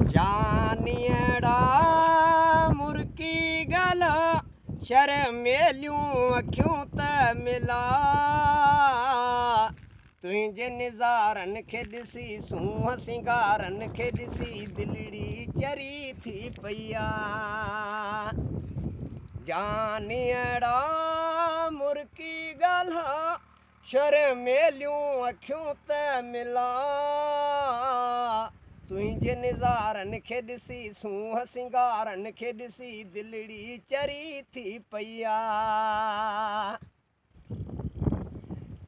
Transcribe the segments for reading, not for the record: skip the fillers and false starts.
जानियड़ा मुर्की गल शर्मेलियूं अखियूं त मिला तुंहिंजे निज़ारनि खे ॾिसी सूंहं सिंगारनि खे ॾिसी दिलड़ी चरी थी पई आहे जानियड़ा मुर्की ॻाल्हा शर्मेलियूं अखियूं त मिला तुंहिंजे निज़ारनि खे ॾिसी सूंहं सिंगारनि खे ॾिसी दिलड़ी चरी थी पई आहे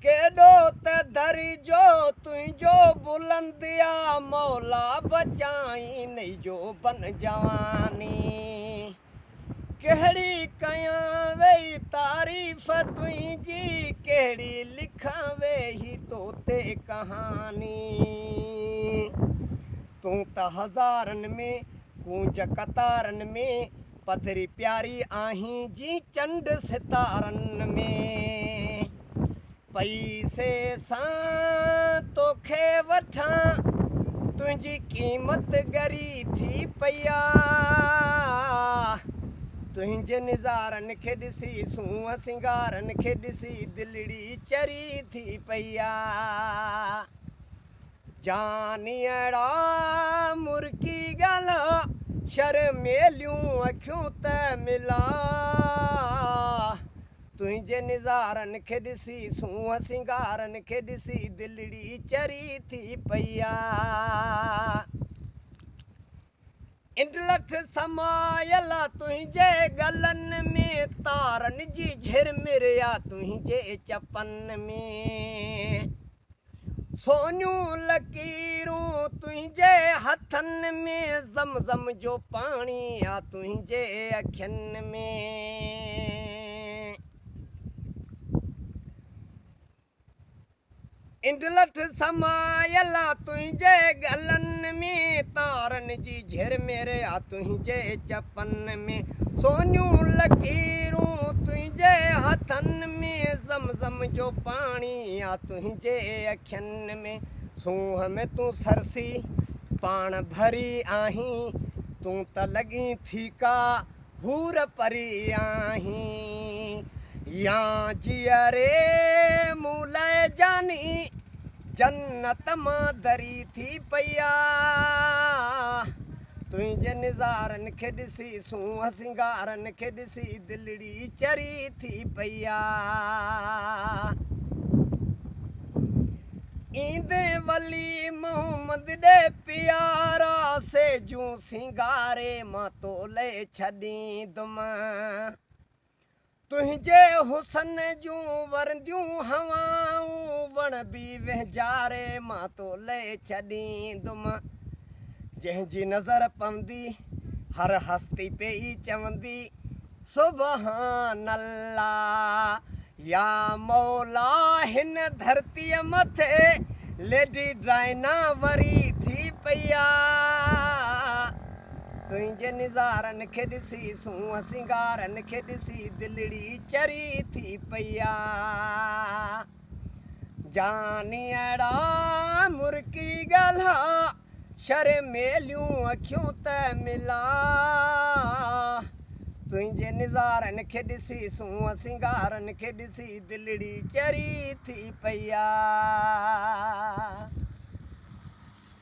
केॾो त दरिजो तुंहिंजो बुलंद आहे मौला बचाई नहीं जो बन जवानी कहिड़ी कयां वेई तारीफ़ तुंहिंजी कहिड़ी लिखां वेही तो ते कहानी तूं त हज़ारनि में कूंज कतारनि में पथरी प्यारी आहीं जी चंड सितारनि में पैसे सां तोखे वठां तुंहिंजी क़ीमत गरी थी पई आहे तुंहिंजे निज़ारनि खे ॾिसी सूंहं सिंगारनि खे ॾिसी दिलड़ी चरी थी पई आहे जानियड़ा मुर्की ॻाल्हा शर्मेलियूं अखियूं त मिला तुंहिंजे निज़ारनि खे ॾिसी सूंहं सिंगारनि खे ॾिसी दिलड़ी चरी थी पई आहे इंडलठ समायल तुंहिंजे गलनि में तारनि जी झिरमिरिया तुंहिंजे चपनि में सोनियूं लकीरूं तुंहिंजे हथनि में ज़मज़म जो पाणी आहे तुंहिंजे अखियुनि में इंडलठ समायल तुंहिंजे गलनि में तारनि जी झिरमिरिया तुंहिंजे चपनि में सोनियूं लकीरूं तुंहिंजे हथनि में ज़मज़म जो पाणी आहे तुंहिंजे अखियुनि में सूंहं में तूं सरसी पाण भरी आहीं तूं त लॻी थी का हूर परी आहीं या जियरे मूलय जानी जन्नत मां दरी थी पई आहे तुंहिंजे निज़ारनि खे ॾिसी सूंहं सिंगारनि खे ॾिसी दिलड़ी चरी थी पई आहे ईंदे वली मोहम्मद ॾे प्यारा से जूं सिंगारे मां तोले छॾींदुमि तुंहिंजे हुसन जूं वरंदियूं हवाऊं वण बि वहिजारे मां तोले छॾींदुमि जंहिंजी नज़र पवंदी हर हस्ती पेई चवंदी सुबहान अल्लाह या मौला हिन धरतीअ मथे लेडी डायना वरी थी पई आहे तुंहिंजे निज़ारनि खे ॾिसी सूंहं सिंगारनि खे ॾिसी दिलड़ी चरी थी पई आहे जानियड़ा मुर्की ॻाल्हा शर्मेलियूं अखियूं त मिला तुंहिंजे निज़ारनि खे ॾिसी सूंहं सिंगारनि खे ॾिसी दिलड़ी चरी थी पई आहे।